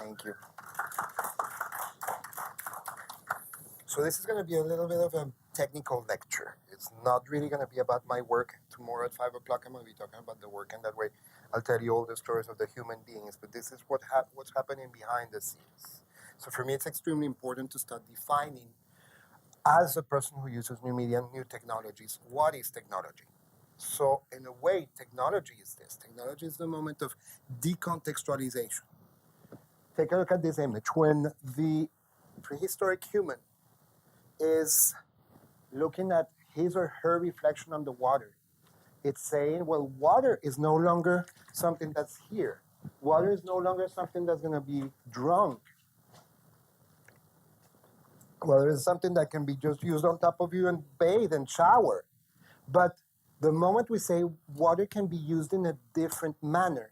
Thank you. So this is going to be a little bit of a technical lecture. It's not really going to be about my work. Tomorrow at 5 o'clock, I'm going to be talking about the work, and that way I'll tell you all the stories of the human beings. But this is what's happening behind the scenes. So for me, it's extremely important to start defining, as a person who uses new media and new technologies, what is technology? So in a way, technology is this. Technology is the moment of decontextualization. Take a look at this image. When the prehistoric human is looking at his or her reflection on the water, it's saying, well, water is no longer something that's here. Water is no longer something that's going to be drunk. Water is something that can be just used on top of you and bathe and shower. But the moment we say water can be used in a different manner,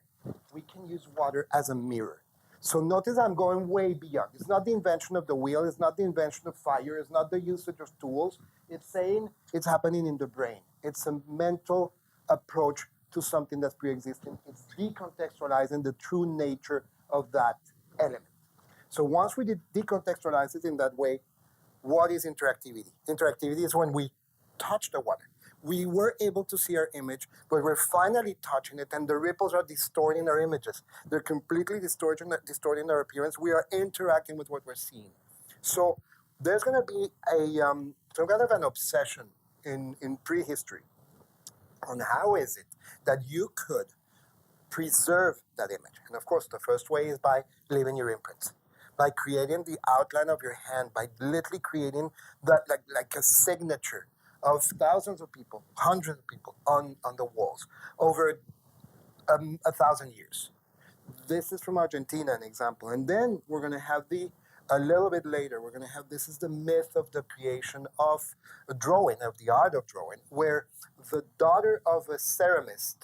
we can use water as a mirror. So notice I'm going way beyond. It's not the invention of the wheel. It's not the invention of fire. It's not the usage of tools. It's saying it's happening in the brain. It's a mental approach to something that's pre-existing. It's decontextualizing the true nature of that element. So once we decontextualize it in that way, what is interactivity? Interactivity is when we touch the water. We were able to see our image, but we're finally touching it, and the ripples are distorting our images. They're completely distorting our appearance. We are interacting with what we're seeing. So there's going to be some kind of an obsession in prehistory on how is it that you could preserve that image. And of course, the first way is by leaving your imprints, by creating the outline of your hand, by literally creating that like a signature of thousands of people, hundreds of people on the walls over 1,000 years. This is from Argentina, an example. And then we're going to have a little bit later, we're going to have, this is the myth of the creation of drawing, of the art of drawing, where the daughter of a ceramist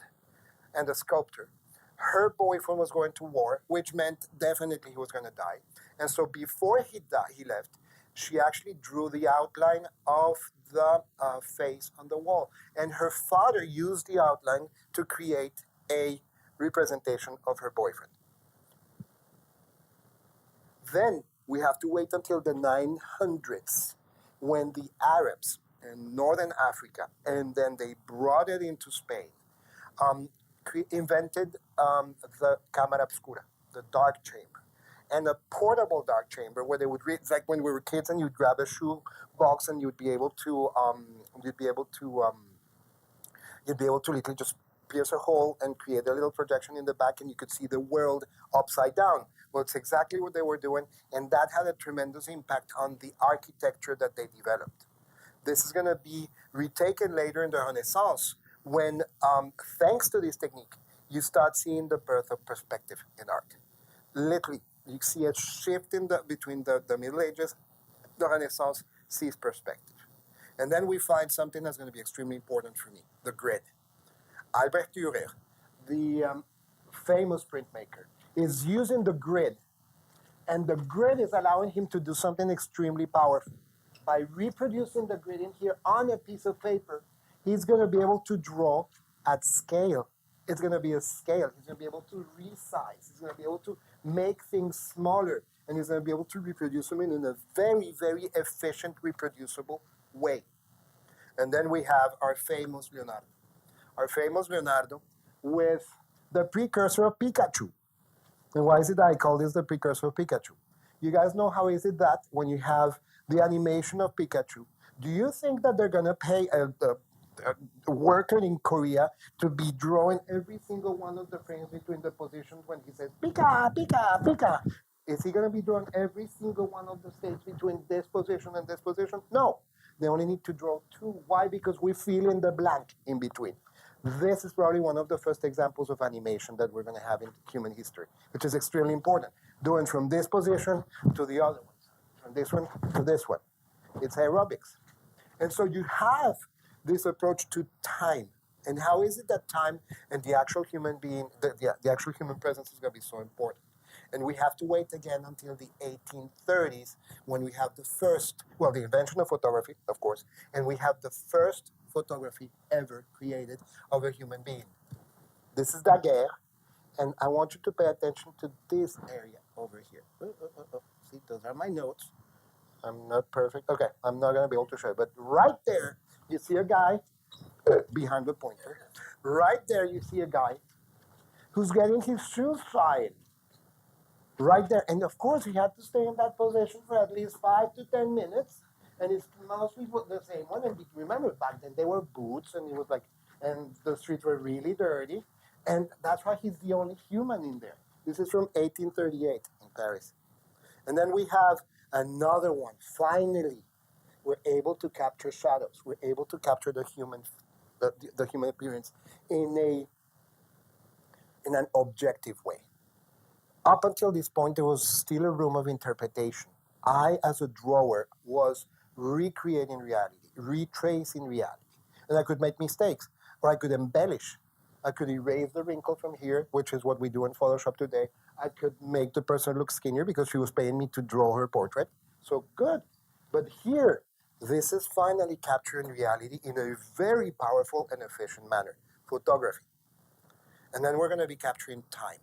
and a sculptor, her boyfriend was going to war, which meant definitely he was going to die. And so before he left, she actually drew the outline of the face on the wall. And her father used the outline to create a representation of her boyfriend. Then we have to wait until the 900s when the Arabs in northern Africa, and then they brought it into Spain, invented the cámara obscura, the dark chamber. And a portable dark chamber where they would read. It's like when we were kids, and you'd grab a shoe box, and you'd be able to literally just pierce a hole and create a little projection in the back, and you could see the world upside down. Well, it's exactly what they were doing, and that had a tremendous impact on the architecture that they developed. This is going to be retaken later in the Renaissance, when, thanks to this technique, you start seeing the birth of perspective in art. Literally. You see a shift between the Middle Ages, the Renaissance sees perspective. And then we find something that's going to be extremely important for me, the grid. Albert Dürer, the famous printmaker, is using the grid, and the grid is allowing him to do something extremely powerful. By reproducing the grid in here on a piece of paper, he's going to be able to draw at scale. It's going to be a scale. He's going to be able to resize. He's going to be able to make things smaller, and he's going to be able to reproduce them in a very, very efficient, reproducible way. And then we have our famous Leonardo. Our famous Leonardo with the precursor of Pikachu. And why is it that I call this the precursor of Pikachu? You guys know how is it that when you have the animation of Pikachu, do you think that they're going to pay a worker in Korea to be drawing every single one of the frames between the positions when he says Pika, Pika, Pika? Is he going to be drawing every single one of the states between this position and this position? No. They only need to draw two. Why? Because we fill in the blank in between. This is probably one of the first examples of animation that we're going to have in human history, which is extremely important. Doing from this position to the other ones, from this one to this one. It's aerobics. And so you have this approach to time. And how is it that time and the actual human being, the actual human presence is going to be so important? And we have to wait again until the 1830s when we have the invention of photography, of course, and we have the first photography ever created of a human being. This is Daguerre, and I want you to pay attention to this area. over here. See, those are my notes. I'm not perfect. Okay, I'm not going to be able to show it. But right there, you see a guy behind the pointer. Right there, you see a guy who's getting his shoes filed. Right there. And of course, he had to stay in that position for at least 5 to 10 minutes. And it's mostly the same one. And remember, back then, they were boots, and it was like, and the streets were really dirty. And that's why he's the only human in there. This is from 1838 in Paris. And then we have another one. Finally, we're able to capture shadows. We're able to capture the human appearance in an objective way. Up until this point, there was still a room of interpretation. I, as a drawer, was recreating reality, retracing reality. And I could make mistakes, or I could embellish. I could erase the wrinkle from here, which is what we do in Photoshop today. I could make the person look skinnier because she was paying me to draw her portrait. So good. But here, this is finally capturing reality in a very powerful and efficient manner, photography. And then we're going to be capturing time.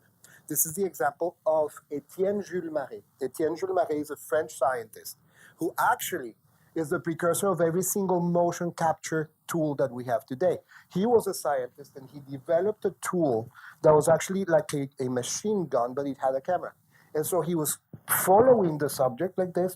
This is the example of Etienne Jules Marais. Etienne Jules Marais is a French scientist who actually is the precursor of every single motion capture tool that we have today. He was a scientist, and he developed a tool that was actually like a machine gun, but it had a camera. And so he was following the subject like this,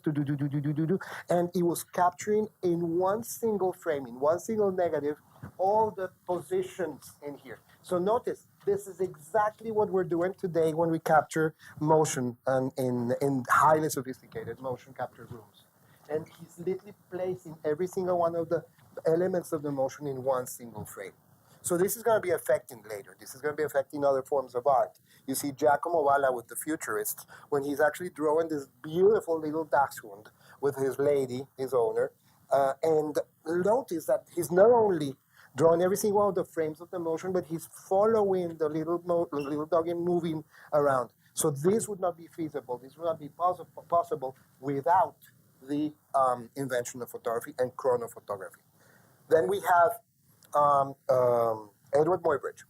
and he was capturing in one single frame, in one single negative, all the positions in here. So notice, this is exactly what we're doing today when we capture motion in highly sophisticated motion capture rooms. And he's literally placing every single one of the elements of the motion in one single frame. So this is going to be affecting later. This is going to be affecting other forms of art. You see Giacomo Balla with the Futurists, when he's actually drawing this beautiful little dachshund with his lady, his owner. And notice that he's not only drawing every single one of the frames of the motion, but he's following the little doggy moving around. So this would not be feasible. This would not be possible without the invention of photography and chronophotography. Then we have Edward Muybridge.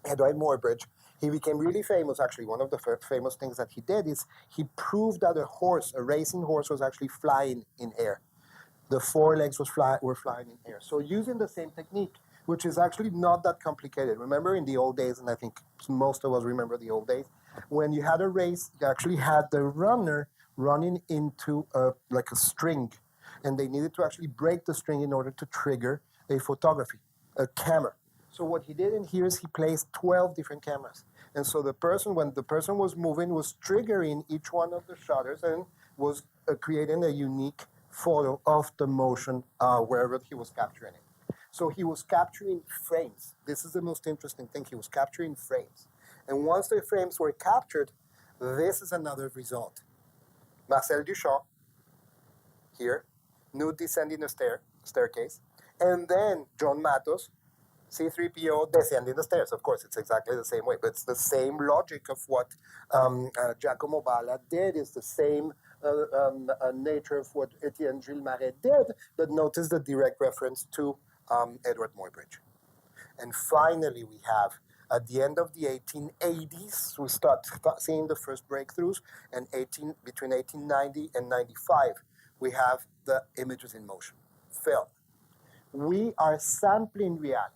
Edward Muybridge, he became really famous, actually. One of the famous things that he did is he proved that a racing horse was actually flying in air. The forelegs were flying in air. So using the same technique, which is actually not that complicated. Remember in the old days, and I think most of us remember the old days, when you had a race, you actually had the runner running into like a string, and they needed to actually break the string in order to trigger a photography, a camera. So what he did in here is he placed 12 different cameras. And so when the person was moving, was triggering each one of the shutters and was creating a unique photo of the motion wherever he was capturing it. So he was capturing frames. This is the most interesting thing. He was capturing frames. And once the frames were captured, this is another result. Marcel Duchamp, here, nude descending the staircase. And then John Matos, C-3PO descending the stairs. Of course, it's exactly the same way, but it's the same logic of what Giacomo Balla did. It's the same nature of what Etienne Jules Marais did, but notice the direct reference to Edward Muybridge. And finally, we have, at the end of the 1880s, we start seeing the first breakthroughs, and between 1890 and 95, we have the images in motion, film. We are sampling reality.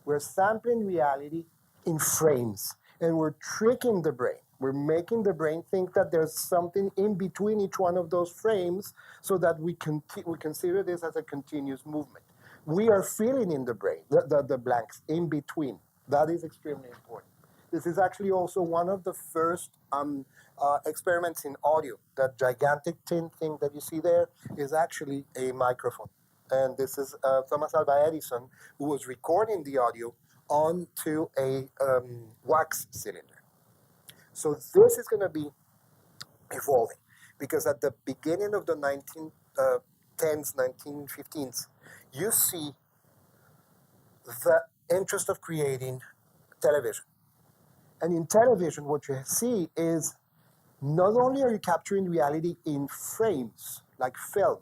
We're sampling reality in frames, and we're tricking the brain. We're making the brain think that there's something in between each one of those frames so that we consider this as a continuous movement. We are filling in the brain, the blanks in between. That is extremely important. This is actually also one of the first experiments in audio. That gigantic tin thing that you see there is actually a microphone. And this is Thomas Alva Edison, who was recording the audio onto a wax cylinder. So this is going to be evolving, because at the beginning of the 1910s, 1915s, you see the interest of creating television. And in television, what you see is not only are you capturing reality in frames, like film,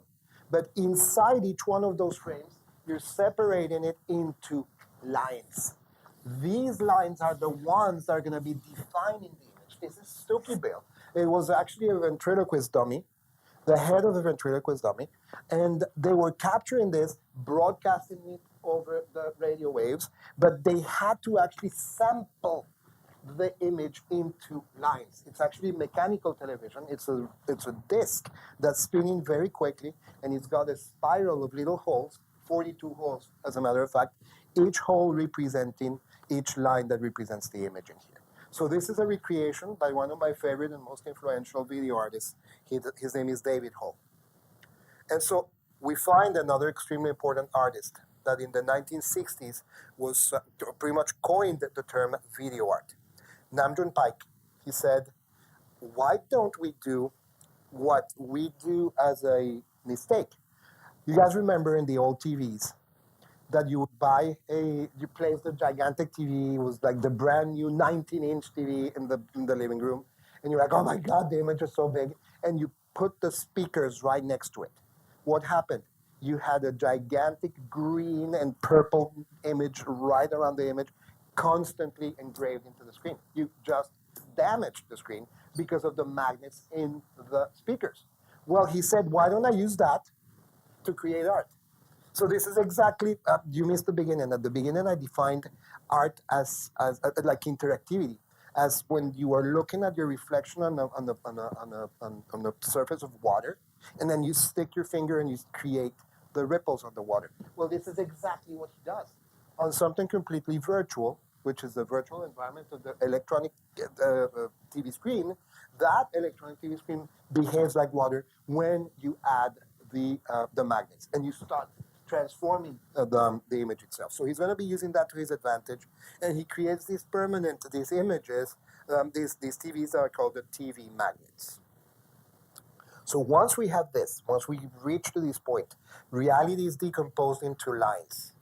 but inside each one of those frames, you're separating it into lines. These lines are the ones that are going to be defining the image. this is Stokey Bill. It was actually a ventriloquist dummy, the head of the ventriloquist dummy, and they were capturing this, broadcasting it over the radio waves, but they had to actually sample the image into lines. It's actually mechanical television. It's a disc that's spinning very quickly, and it's got a spiral of little holes, 42 holes, as a matter of fact, each hole representing each line that represents the image in here. So this is a recreation by one of my favorite and most influential video artists. His name is David Hall. And so we find another extremely important artist that in the 1960s was pretty much coined the term video art. Namjoon Paik. He said, why don't we do what we do as a mistake? You guys remember in the old TVs that you would buy you placed a gigantic TV, it was like the brand new 19-inch TV in the living room, and you're like, oh my God, the image is so big, and you put the speakers right next to it. What happened? You had a gigantic green and purple image right around the image, constantly engraved into the screen. You just damaged the screen because of the magnets in the speakers. Well, he said, why don't I use that to create art? So this is exactly, you missed the beginning. At the beginning, I defined art as like interactivity, as when you are looking at your reflection on the surface of water, and then you stick your finger and you create the ripples on the water. Well, this is exactly what he does. On something completely virtual, which is the virtual environment of the electronic TV screen, that electronic TV screen behaves like water when you add the magnets, and you start transforming the image itself. So he's going to be using that to his advantage, and he creates these images, these TVs that are called the TV magnets. So once we have this, once we reach to this point, reality is decomposed into lines.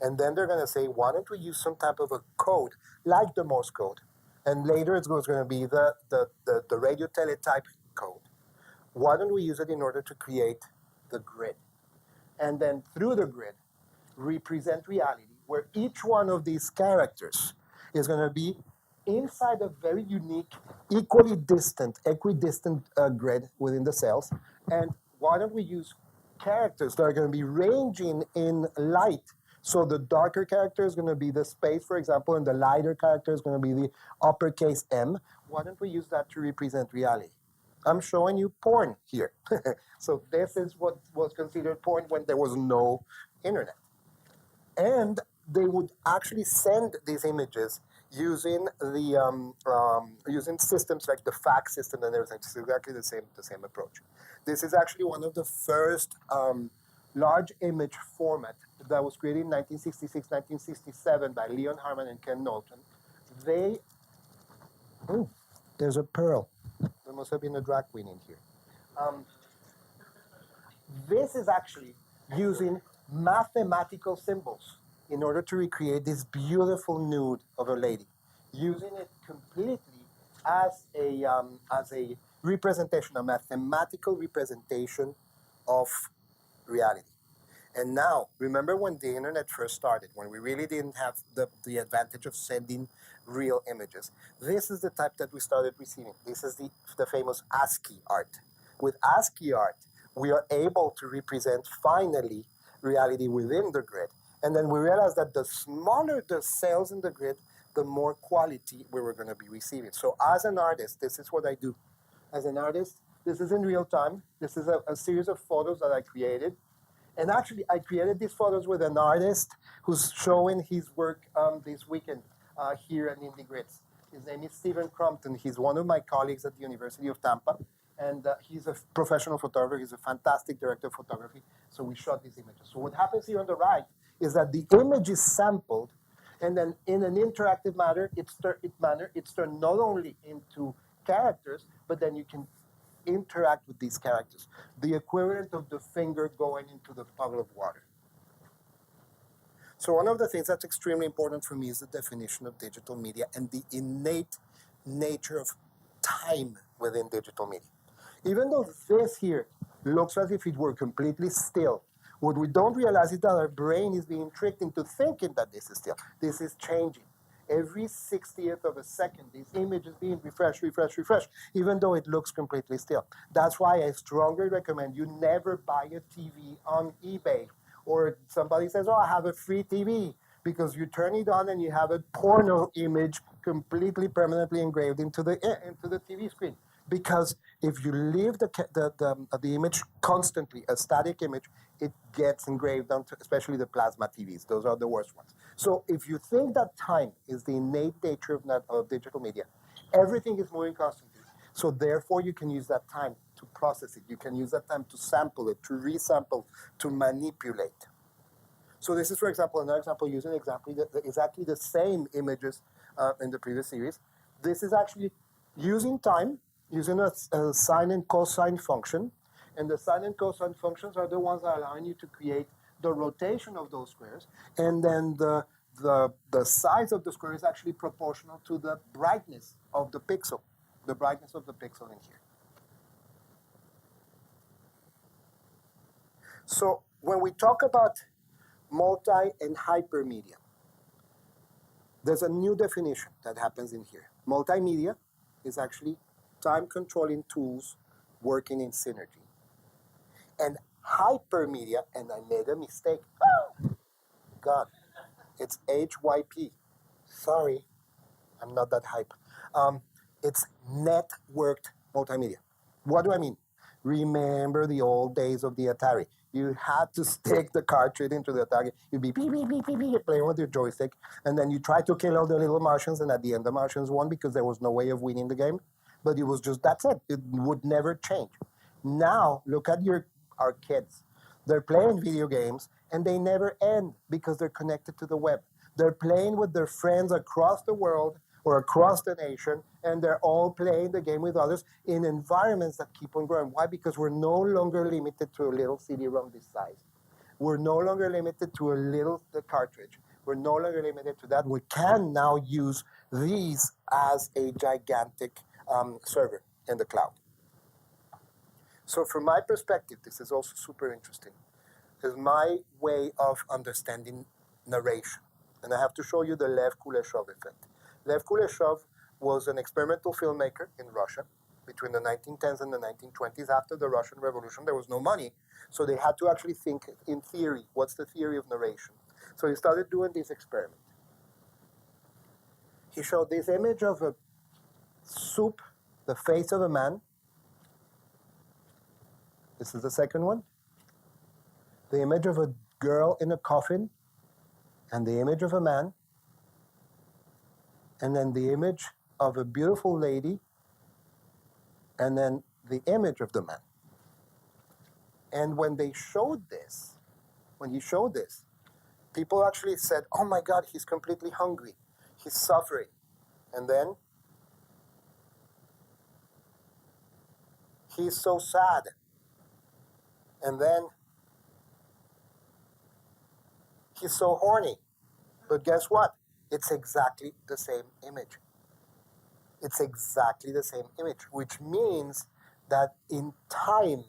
And then they're going to say, why don't we use some type of a code, like the Morse code? And later it's going to be the radio teletype code. Why don't we use it in order to create the grid? And then through the grid, represent reality, where each one of these characters is going to be inside a very unique, equidistant grid within the cells. And why don't we use characters that are going to be ranging in light? So the darker character is going to be the space, for example, and the lighter character is going to be the uppercase M. Why don't we use that to represent reality? I'm showing you porn here. So this is what was considered porn when there was no internet. And they would actually send these images using using systems like the fax system and everything. It's exactly the same approach. This is actually one of the first large image format that was created in 1966, 1967 by Leon Harmon and Ken Knowlton. There's a pearl. There must have been a drag queen in here. This is actually using mathematical symbols in order to recreate this beautiful nude of a lady, using it completely as a representation, a mathematical representation of reality. And now, remember when the internet first started, when we really didn't have the advantage of sending real images. This is the type that we started receiving. This is the famous ASCII art. With ASCII art, we are able to represent finally reality within the grid. And then we realized that the smaller the cells in the grid, the more quality we were going to be receiving. So as an artist, this is what I do. As an artist, this is in real time. This is a series of photos that I created. And actually, I created these photos with an artist who's showing his work this weekend here at IndieGrids. His name is Stephen Crumpton. He's one of my colleagues at the University of Tampa. And he's a professional photographer. He's a fantastic director of photography. So we shot these images. So what happens here on the right is that the image is sampled, and then in an interactive manner, it's turned not only into characters, but then you can interact with these characters. The equivalent of the finger going into the puddle of water. So one of the things that's extremely important for me is the definition of digital media and the innate nature of time within digital media. Even though this here looks as if it were completely still, what we don't realize is that our brain is being tricked into thinking that this is still. This is changing. Every 60th of a second, this image is being refreshed, even though it looks completely still. That's why I strongly recommend you never buy a TV on eBay, or somebody says, oh, I have a free TV, because you turn it on and you have a porno image completely permanently engraved into the TV screen. Because if you leave the image constantly, a static image, it gets engraved onto, especially the plasma TVs. Those are the worst ones. So if you think that time is the innate nature of digital media, everything is moving constantly. So therefore, you can use that time to process it. You can use that time to sample it, to resample, to manipulate. So this is, for example, another example using exactly the same images in the previous series. This is actually using time, using a sine and cosine function. And the sine and cosine functions are the ones that are allowing you to create the rotation of those squares. And then the size of the square is actually proportional to the brightness of the pixel, in here. So when we talk about multi and hypermedia, there's a new definition that happens in here. Multimedia is actually time-controlling tools working in synergy. And hypermedia, and I made a mistake. God, it's HYP. Sorry, I'm not that hype. It's networked multimedia. What do I mean? Remember the old days of the Atari. You had to stick the cartridge into the Atari. You'd be beep, beep, beep, beep, beep, playing with your joystick, and then you try to kill all the little Martians, and at the end the Martians won because there was no way of winning the game. But it was just, that's it. It would never change. Now, look at our kids. They're playing video games, and they never end because they're connected to the web. They're playing with their friends across the world or across the nation, and they're all playing the game with others in environments that keep on growing. Why? Because we're no longer limited to a little CD-ROM this size. We're no longer limited to a little cartridge. We're no longer limited to that. We can now use these as a gigantic server in the cloud. So from my perspective, this is also super interesting, is my way of understanding narration. And I have to show you the Lev Kuleshov effect. Lev Kuleshov was an experimental filmmaker in Russia between the 1910s and the 1920s. After the Russian Revolution, there was no money, so they had to actually think in theory. What's the theory of narration? So he started doing this experiment. He showed this image of a soup, the face of a man. This is the second one. The image of a girl in a coffin, and the image of a man, and then the image of a beautiful lady, and then the image of the man. And when he showed this, people actually said, oh my God, he's completely hungry. He's suffering. And then he's so sad. And then he's so horny. But guess what? It's exactly the same image. It's exactly the same image, which means that in time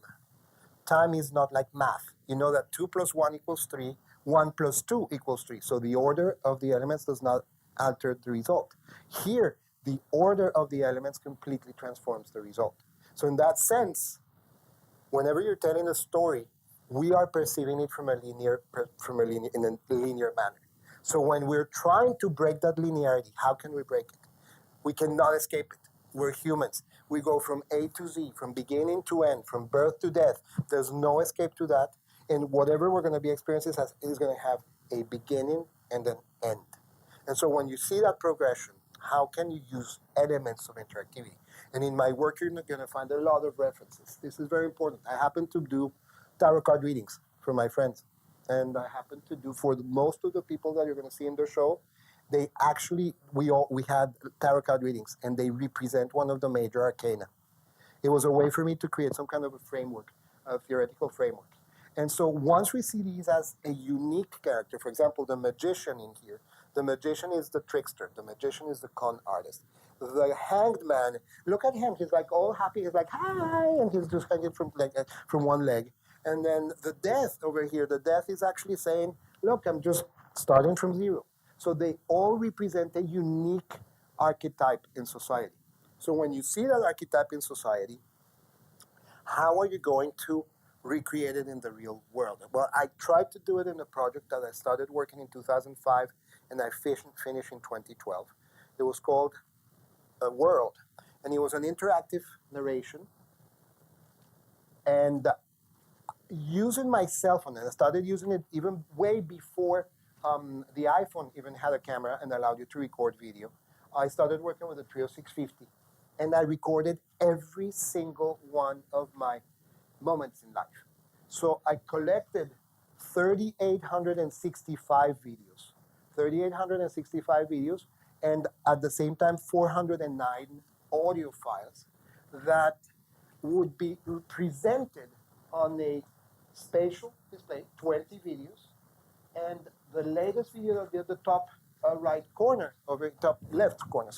is not like math. You know that 2 + 1 = 3, 1 + 2 = 3. So the order of the elements does not alter the result. Here, the order of the elements completely transforms the result. So in that sense, whenever you're telling a story, we are perceiving it in a linear manner. So when we're trying to break that linearity, how can we break it? We cannot escape it. We're humans. We go from A to Z, from beginning to end, from birth to death. There's no escape to that. And whatever we're going to be experiencing is going to have a beginning and an end. And so when you see that progression, how can you use elements of interactivity? And in my work, you're going to find a lot of references. This is very important. I happen to do tarot card readings for my friends. And I happen to do for most of the people that you're going to see in the show, they actually, we had tarot card readings, and they represent one of the major arcana. It was a way for me to create some kind of a framework, a theoretical framework. And so once we see these as a unique character, for example, the magician in here, the magician is the trickster, the magician is the con artist. The hanged man, look at him, he's like all happy, he's like, hi, and he's just hanging from one leg. And then the death over here, the death is actually saying, look, I'm just starting from zero. So they all represent a unique archetype in society. So when you see that archetype in society, how are you going to recreate it in the real world? Well, I tried to do it in a project that I started working in 2005 and I finished in 2012. It was called A World, and it was an interactive narration. And using my cell phone, and I started using it even way before the iPhone even had a camera and allowed you to record video. I started working with the Trio 650, and I recorded every single one of my moments in life. So I collected 3,865 videos, 3,865 videos, and at the same time 409 audio files that would be presented on a spatial display, 20 videos, and the latest video at the top right corner, over top left corner,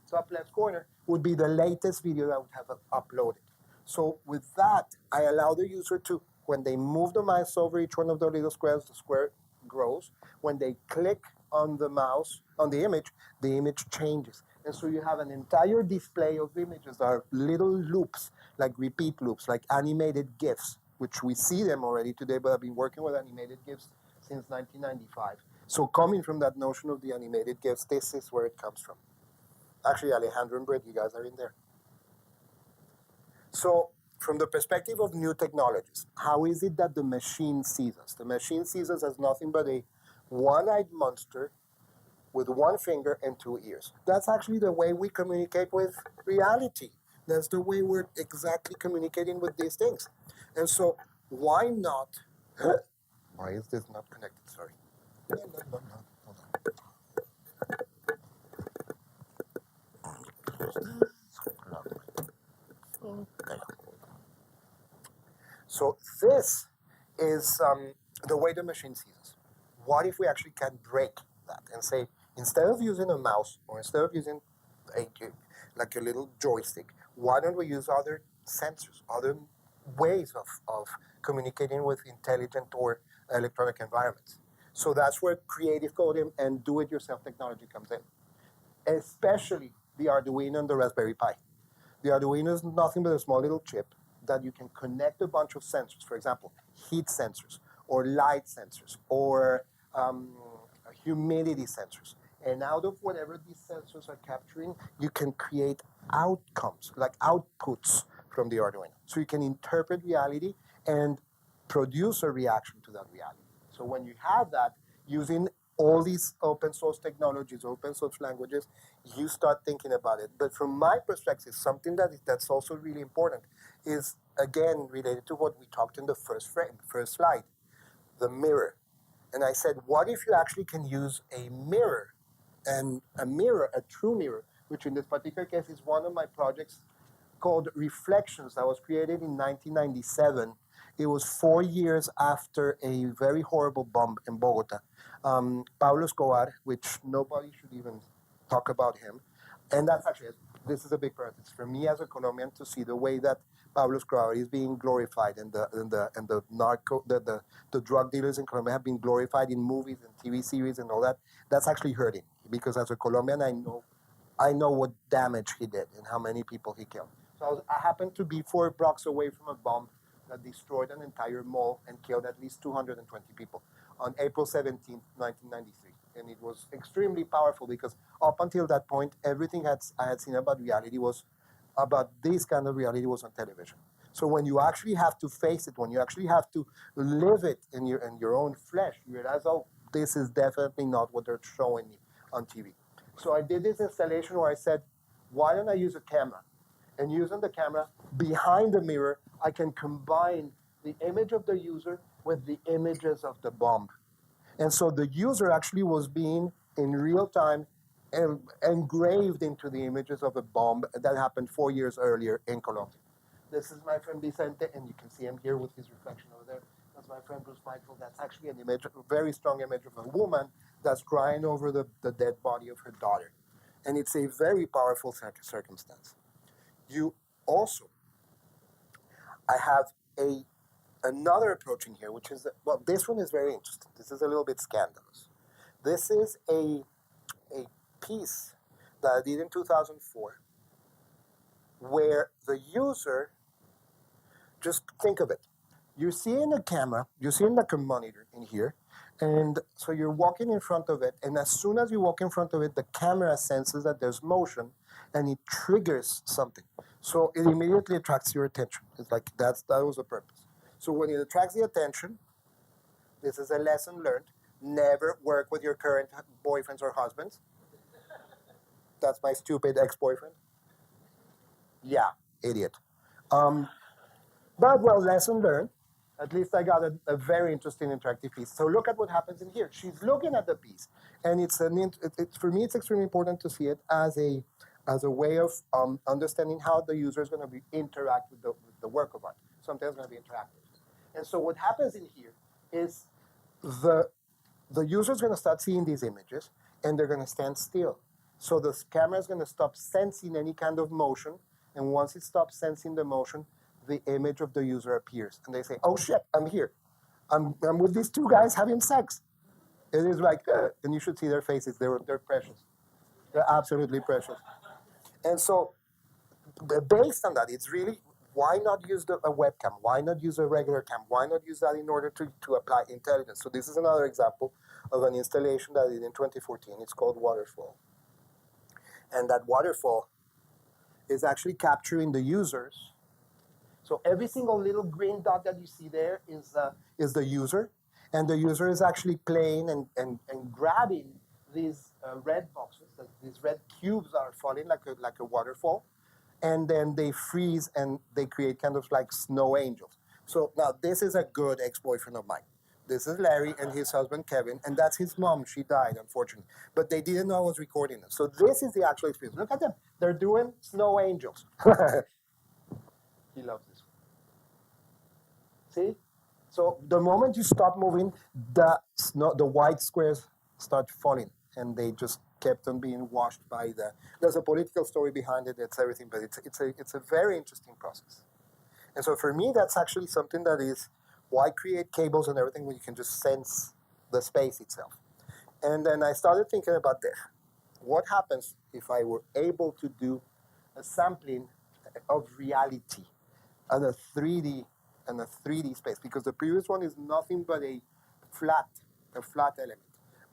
top left corner would be the latest video that I would have uploaded. So with that, I allow the user to, when they move the mouse over each one of the little squares, the square grows. When they click on the mouse, on the image changes. And so you have an entire display of images that are little loops, like repeat loops, like animated GIFs, which we see them already today, but I've been working with animated GIFs since 1995. So coming from that notion of the animated GIFs, this is where it comes from. Actually, Alejandro and Brett, you guys are in there. So from the perspective of new technologies, how is it that the machine sees us? The machine sees us as nothing but a one-eyed monster with one finger and two ears. That's actually the way we communicate with reality. That's the way we're exactly communicating with these things. And so why not, why is this not connected? Sorry. No. Hold on. So this is the way the machine sees us. What if we actually can break that and say, instead of using a mouse or instead of using like a little joystick, why don't we use other sensors, other ways of communicating with intelligent or electronic environments? So that's where creative coding and do-it-yourself technology comes in, especially the Arduino and the Raspberry Pi. The Arduino is nothing but a small little chip that you can connect a bunch of sensors, for example, heat sensors or light sensors or humidity sensors. And out of whatever these sensors are capturing, you can create outcomes, like outputs from the Arduino. So you can interpret reality and produce a reaction to that reality. So when you have that, using all these open source technologies, open source languages, you start thinking about it. But from my perspective, something that's also really important is, again, related to what we talked in the first slide, the mirror. And I said, what if you actually can use a mirror, and a true mirror, which in this particular case is one of my projects called Reflections that was created in 1997. It was 4 years after a very horrible bomb in Bogota. Pablo Escobar, which nobody should even talk about him. And that's actually, this is a big priority for me as a Colombian to see the way that Pablo Escobar is being glorified and the drug dealers in Colombia have been glorified in movies and TV series and all that. That's actually hurting, because as a Colombian, I know what damage he did and how many people he killed. So I happened to be 4 blocks away from a bomb that destroyed an entire mall and killed at least 220 people on April 17th, 1993. And it was extremely powerful because up until that point, everything I had seen about reality was, about this kind of reality was on television. So when you actually have to face it, when you actually have to live it in your own flesh, you realize, oh, this is definitely not what they're showing me on TV. So I did this installation where I said, why don't I use a camera? And using the camera behind the mirror, I can combine the image of the user with the images of the bomb. And so the user actually was being, in real time, engraved into the images of a bomb that happened 4 years earlier in Colombia. This is my friend Vicente, and you can see him here with his reflection over there. That's my friend Bruce Michael. That's actually an image, a very strong image of a woman that's crying over the dead body of her daughter. And it's a very powerful circumstance. You also, I have another approach in here, which is, well, this one is very interesting. This is a little bit scandalous. This is a piece that I did in 2004 where the user, just think of it. You're seeing a camera, you're seeing like a monitor in here, and so you're walking in front of it, and as soon as you walk in front of it, the camera senses that there's motion, and it triggers something. So it immediately attracts your attention. It's like that was the purpose. So when it attracts the attention, this is a lesson learned. Never work with your current boyfriends or husbands. That's my stupid ex-boyfriend. Yeah, idiot. But well, lesson learned. At least I got a very interesting interactive piece. So look at what happens in here. She's looking at the piece, and for me, it's extremely important to see it as a way of understanding how the user is going to interact with the work of art. Something that's going to be interactive. And so what happens in here is the user is going to start seeing these images, and they're going to stand still. So the camera is going to stop sensing any kind of motion, and once it stops sensing the motion, the image of the user appears, and they say, "Oh shit, I'm here. I'm with these two guys having sex." It is like, and you should see their faces. They're precious. They're absolutely precious. And so, based on that, it's really, why not use a webcam? Why not use a regular cam? Why not use that in order to apply intelligence? So this is another example of an installation that I did in 2014. It's called Waterfall. And that waterfall is actually capturing the users. So every single little green dot that you see there is the user. And the user is actually playing and grabbing these red boxes, these red cubes that are falling like a waterfall. And then they freeze and they create kind of like snow angels. So now this is a good ex-boyfriend of mine. This is Larry and his husband, Kevin, and that's his mom. She died, unfortunately. But they didn't know I was recording them. So this is the actual experience. Look at them. They're doing snow angels. He loves this one. See? So the moment you stop moving, the white squares start falling, and they just kept on being washed by there's a political story behind it, it's everything, but it's a very interesting process. And so for me, that's actually something that is, why create cables and everything when you can just sense the space itself? And then I started thinking about this. What happens if I were able to do a sampling of reality and a 3D space? Because the previous one is nothing but a flat element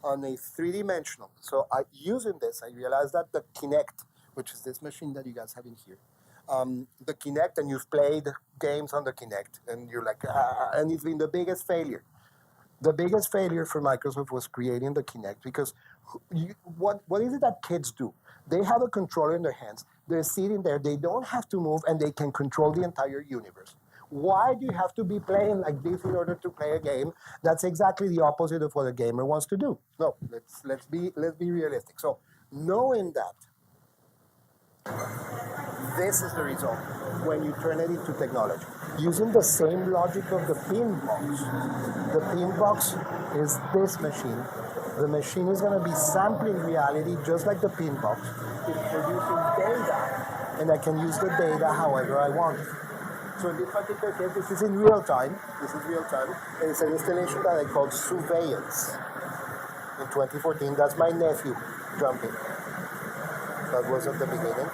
on a three-dimensional. So using this, I realized that the KINECT, which is this machine that you guys have in here, the KINECT, and you've played games on the KINECT, and you're like, and it's been the biggest failure. The biggest failure for Microsoft was creating the KINECT, because what is it that kids do? They have a controller in their hands. They're sitting there. They don't have to move, and they can control the entire universe. Why do you have to be playing like this in order to play a game? That's exactly the opposite of what a gamer wants to do. No, let's be realistic. So knowing that, this is the result when you turn it into technology. Using the same logic of the pin box. The pin box is this machine. The machine is going to be sampling reality just like the pin box. It's producing data, and I can use the data however I want. So in this particular case, this is in real time. And it's an installation that I called Surveillance in 2014. That's my nephew jumping. That was at the beginning.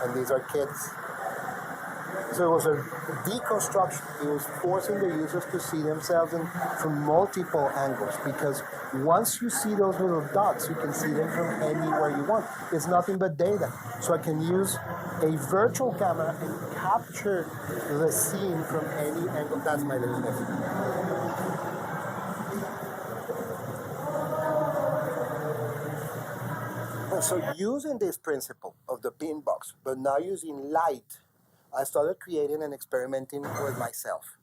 And these are kids. So it was a deconstruction. It was forcing the users to see themselves from multiple angles, because once you see those little dots, you can see them from anywhere you want. It's nothing but data. So I can use a virtual camera and capture the scene from any angle. That's my little nephew. And so using this principle of the pin box, but now using light, I started creating and experimenting with myself.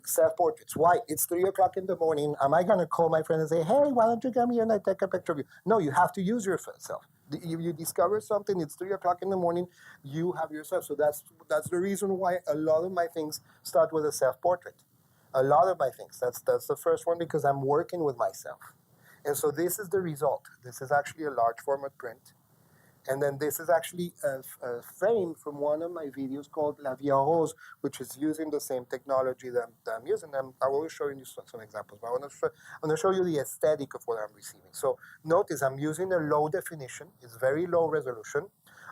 Self-portraits. Why? It's 3 o'clock in the morning. Am I going to call my friend and say, hey, why don't you come here and I take a picture of you? No, you have to use yourself. You discover something, it's 3 o'clock in the morning, you have yourself. So that's the reason why a lot of my things start with a self-portrait. A lot of my things. That's the first one, because I'm working with myself. And so this is the result. This is actually a large format print. And then this is actually a frame from one of my videos called La Vie en Rose, which is using the same technology that I'm using. I will show you some examples, but I want to show you the aesthetic of what I'm receiving. So notice I'm using a low definition. It's very low resolution.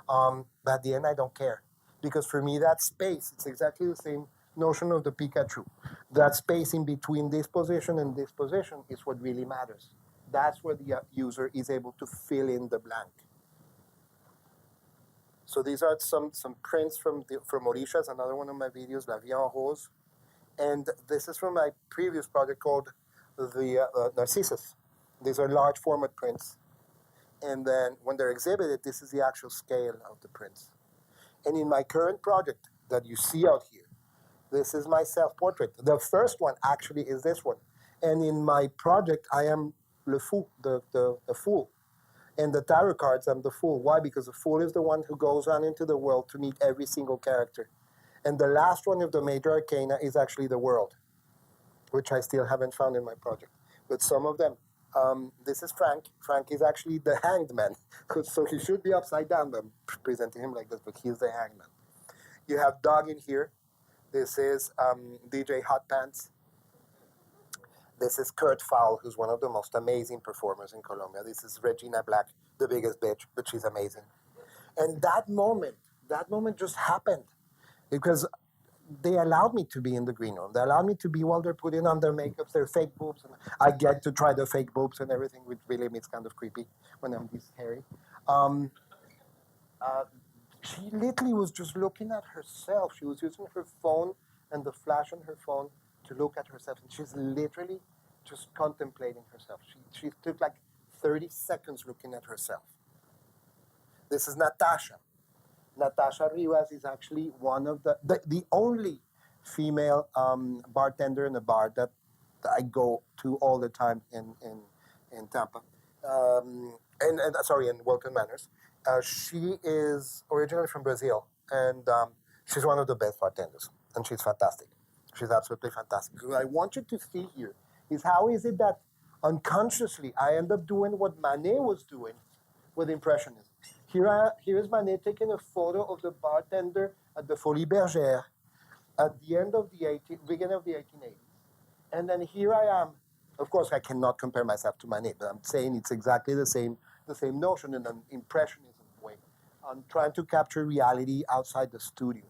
But at the end, I don't care. Because for me, that space, it's exactly the same notion of the Pikachu. That space in between this position and this position is what really matters. That's where the user is able to fill in the blank. So these are some prints from Mauritius, another one of my videos, La Vie en Rose. And this is from my previous project called the Narcissus. These are large format prints. And then when they're exhibited, this is the actual scale of the prints. And in my current project that you see out here, this is my self-portrait. The first one actually is this one. And in my project, I am le fou, the fool. And the tarot cards, I'm the fool. Why? Because the fool is the one who goes on into the world to meet every single character. And the last one of the major arcana is actually the world, which I still haven't found in my project. But some of them. This is Frank. Frank is actually the hanged man. So he should be upside down, but I'm presenting him like this, but he's the hanged man. You have Doug in here. This is DJ Hot Pants. This is Kurt Fowl, who's one of the most amazing performers in Colombia. This is Regina Black, the biggest bitch, but she's amazing. And that moment just happened because they allowed me to be in the green room. They allowed me to be while they're putting on their makeups, their fake boobs. And I get to try the fake boobs and everything, which really makes kind of creepy when I'm this hairy. She literally was just looking at herself. She was using her phone and the flash on her phone to look at herself. And she's literally just contemplating herself. She took like 30 seconds looking at herself. This is Natasha. Natasha Rivas is actually one of the only female bartender in a bar that I go to all the time in Tampa. In Wilton Manors. She is originally from Brazil, and she's one of the best bartenders, and she's fantastic. She's absolutely fantastic. What I want you to see here is how is it that unconsciously I end up doing what Manet was doing with Impressionism. Here is Manet taking a photo of the bartender at the Folies Bergère at the end of the beginning of the 1880s. And then here I am. Of course, I cannot compare myself to Manet, but I'm saying it's exactly the same notion in an impressionism way. I'm trying to capture reality outside the studio.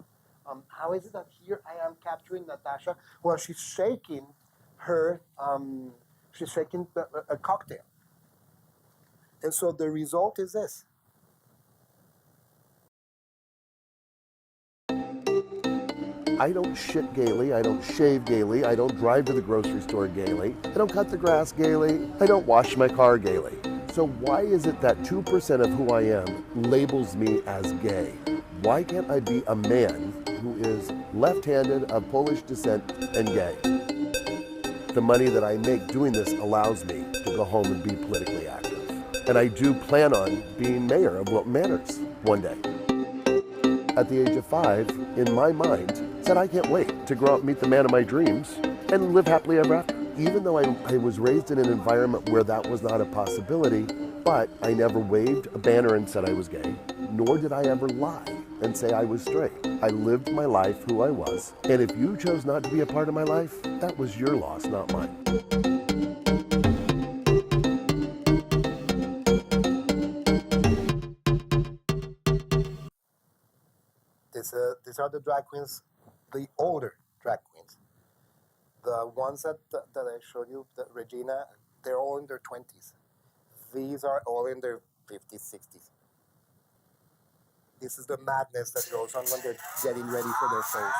How is it that here I am capturing Natasha? Well, she's shaking a cocktail. And so the result is this. I don't shit gaily, I don't shave gaily, I don't drive to the grocery store gaily, I don't cut the grass gaily, I don't wash my car gaily. So why is it that 2% of who I am labels me as gay? Why can't I be a man who is left-handed, of Polish descent, and gay? The money that I make doing this allows me to go home and be politically active. And I do plan on being mayor of Wilton Manors one day. At the age of 5, in my mind, said I can't wait to grow up, meet the man of my dreams, and live happily ever after. Even though I was raised in an environment where that was not a possibility, but I never waved a banner and said I was gay, nor did I ever lie and say I was straight. I lived my life who I was, and if you chose not to be a part of my life, that was your loss, not mine. These are the drag queens, the older drag queens. The ones that I showed you, Regina, they're all in their 20s. These are all in their 50s, 60s. This is the madness that goes on when they're getting ready for their shows.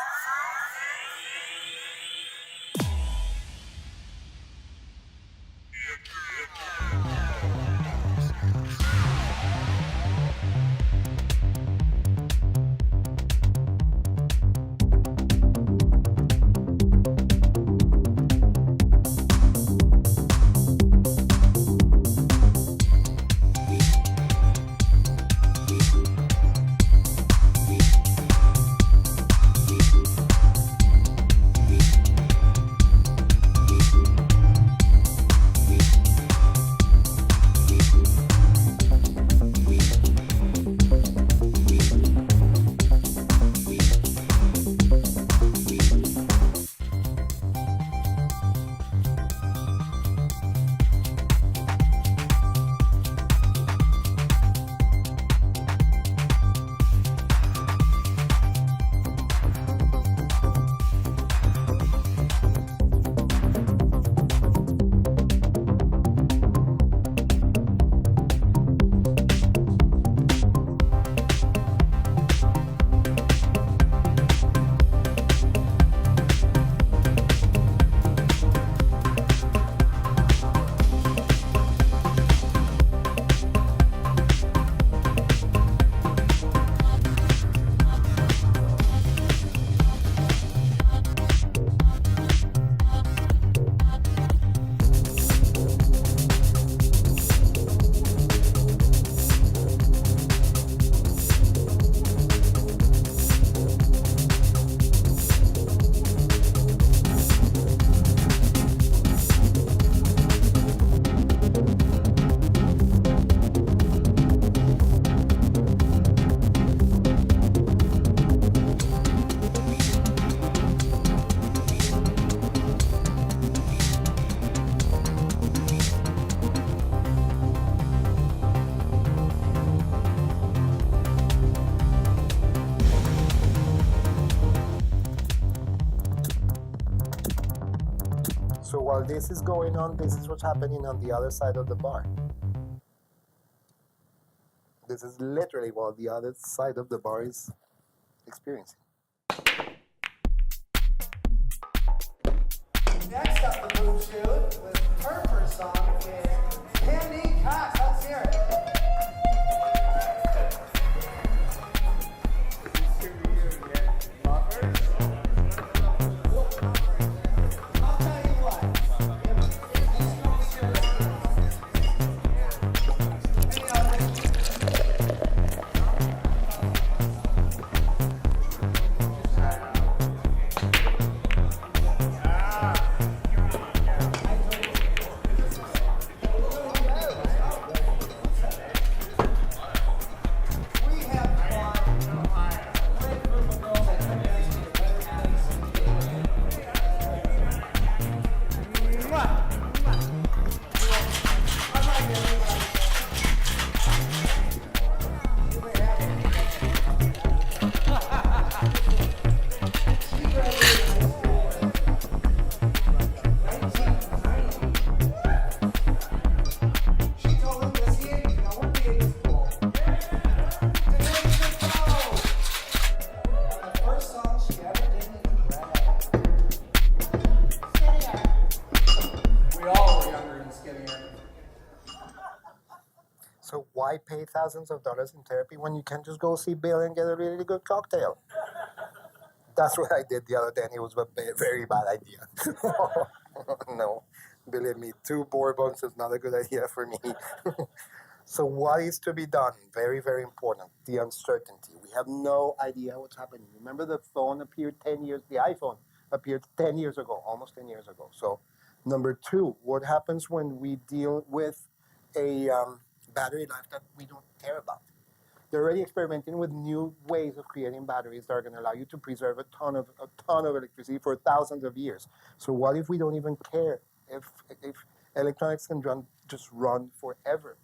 So while this is going on, this is what's happening on the other side of the bar. This is literally what the other side of the bar is experiencing. Next up the move shoot with her first song is Candy Cox. Let's hear it. I'll tell you what. We have fun. Great group of girls that come here to be a better place. She told him this year, you know, we'll be in this pool. Today's the show. The first song she ever did in drag. We all were younger and skinnier. So why pay thousands of dollars in therapy when you can just go see Bill and get a really good cocktail? That's what I did the other day, and it was a very bad idea. No, believe me, 2 bourbons is not a good idea for me. So what is to be done? Very, very important. The uncertainty. We have no idea what's happening. Remember, the phone appeared 10 years, the iPhone appeared 10 years ago, almost 10 years ago. So number 2, what happens when we deal with a battery life that we don't care about? They're already experimenting with new ways of creating batteries that are going to allow you to preserve a ton of electricity for thousands of years. So what if we don't even care if electronics can just run forever?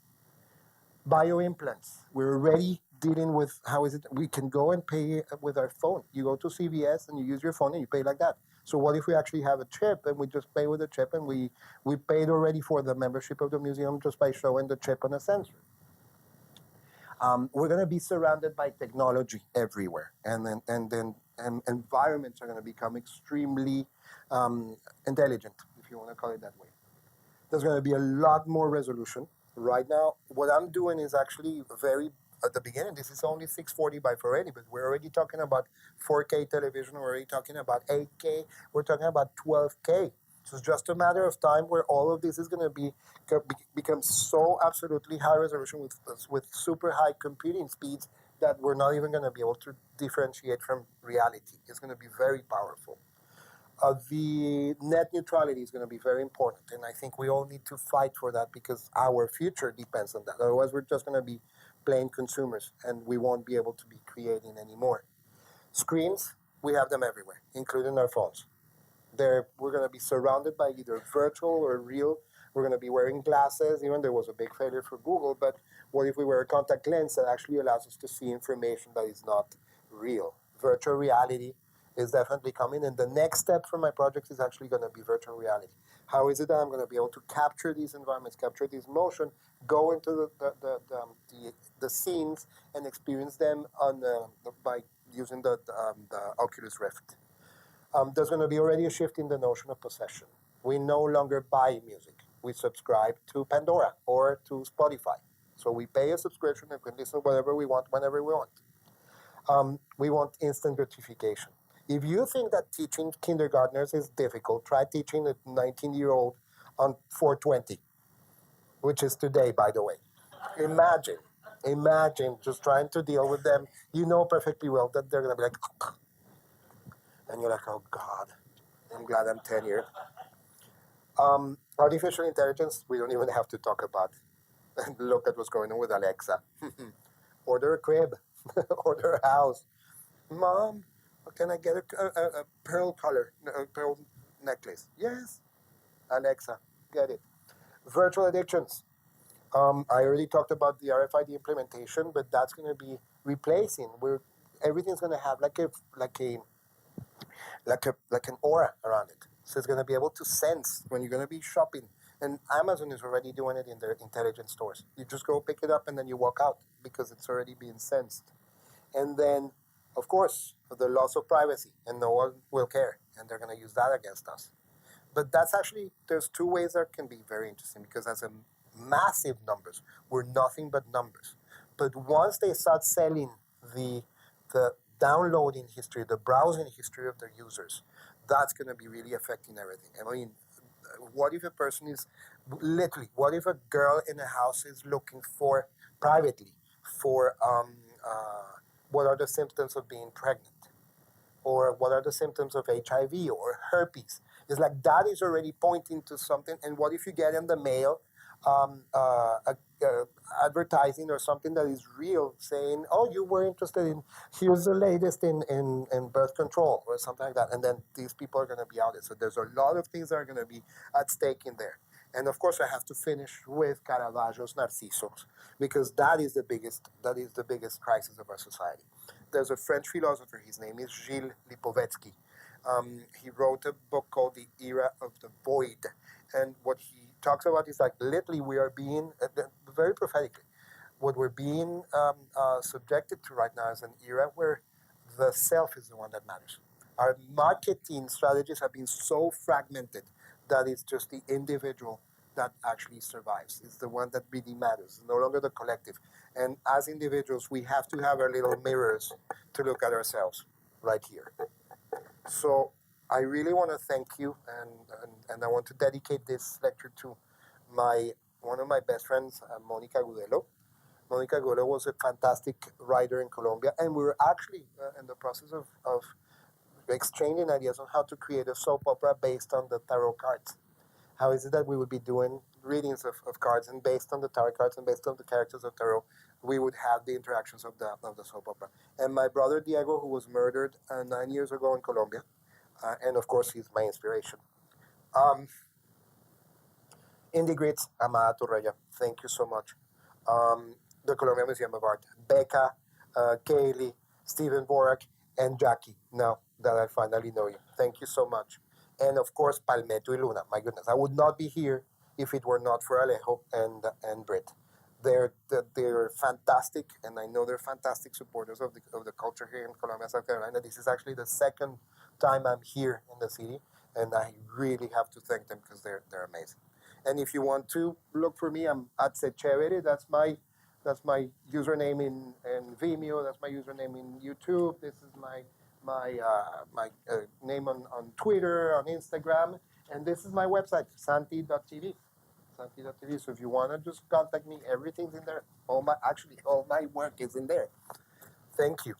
Bioimplants. We're already dealing with how is it we can go and pay with our phone. You go to CVS and you use your phone and you pay like that. So what if we actually have a chip and we just pay with a chip, and we paid already for the membership of the museum just by showing the chip on a sensor? We're going to be surrounded by technology everywhere, and then environments are going to become extremely intelligent, if you want to call it that way. There's going to be a lot more resolution. Right now, what I'm doing is actually very, at the beginning, this is only 640 by 480, but we're already talking about 4K television, we're already talking about 8K, we're talking about 12K. So it's just a matter of time where all of this is going to become so absolutely high resolution with super high computing speeds that we're not even going to be able to differentiate from reality. It's going to be very powerful. The net neutrality is going to be very important, and I think we all need to fight for that because our future depends on that. Otherwise, we're just going to be plain consumers, and we won't be able to be creating anymore. Screens, we have them everywhere, including our phones. We're going to be surrounded by either virtual or real. We're going to be wearing glasses. Even there was a big failure for Google, but what if we wear a contact lens that actually allows us to see information that is not real? Virtual reality is definitely coming, and the next step for my project is actually going to be virtual reality. How is it that I'm going to be able to capture these environments, capture this motion, go into the scenes, and experience them by using the Oculus Rift? There's going to be already a shift in the notion of possession. We no longer buy music. We subscribe to Pandora or to Spotify. So we pay a subscription and can listen to whatever we want, whenever we want. We want instant gratification. If you think that teaching kindergartners is difficult, try teaching a 19-year-old on 420, which is today, by the way. Imagine just trying to deal with them. You know perfectly well that they're going to be like, and you're like, oh God, I'm glad I'm 10 years. Artificial intelligence, we don't even have to talk about. Look at what's going on with Alexa. Order a crib, order a house. Mom, can I get a pearl pearl necklace? Yes. Alexa, get it. Virtual addictions. I already talked about the RFID implementation, but that's going to be replacing. Everything's going to have like an aura around it. So it's going to be able to sense when you're going to be shopping. And Amazon is already doing it in their intelligent stores. You just go pick it up and then you walk out because it's already being sensed. And then, of course, the loss of privacy, and no one will care, and they're going to use that against us. But that's actually, there's two ways that can be very interesting because as a massive numbers, we're nothing but numbers. But once they start selling the downloading history, the browsing history of their users, that's going to be really affecting everything. I mean, what if a person is literally, what if a girl in a house is looking for privately for what are the symptoms of being pregnant? Or what are the symptoms of HIV or herpes? It's like that is already pointing to something. And what if you get in the mail advertising or something that is real saying, oh, you were interested in, here's the latest in birth control or something like that. And then these people are going to be outed. So there's a lot of things that are going to be at stake in there. And of course, I have to finish with Caravaggio's Narcissos, because that is the biggest crisis of our society. There's a French philosopher, his name is Gilles Lipovetsky. He wrote a book called The Era of the Void. And what he talks about is like literally we are being, very prophetically, what we're being subjected to right now is an era where the self is the one that matters. Our marketing strategies have been so fragmented that it's just the individual that actually survives. It's the one that really matters. It's no longer the collective. And as individuals, we have to have our little mirrors to look at ourselves right here. So I really want to thank you, and I want to dedicate this lecture to one of my best friends, Monica Gudelo. Monica Gudelo was a fantastic writer in Colombia, and we were actually in the process of exchanging ideas on how to create a soap opera based on the tarot cards. How is it that we would be doing readings of cards, and based on the tarot cards and based on the characters of tarot, we would have the interactions of the soap opera. And my brother Diego, who was murdered 9 years ago in Colombia, and of course he's my inspiration. Indigrits, Amada Torreya, thank you so much. The Colombia Museum of Art, Becca, Kaylee, Stephen Borak, and Jackie, now that I finally know you. Thank you so much. And of course, Palmetto y Luna. My goodness, I would not be here if it were not for Alejo and Britt. They're fantastic, and I know they're fantastic supporters of the culture here in Colombia, South Carolina. This is actually the second time I'm here in the city, and I really have to thank them because they're amazing. And if you want to look for me, I'm at Echeverry. That's my username in Vimeo. That's my username in YouTube. This is my name on Twitter, on Instagram, and this is my website, santi.tv. Santi.tv. So if you want to just contact me, everything's in there. All my work is in there. Thank you.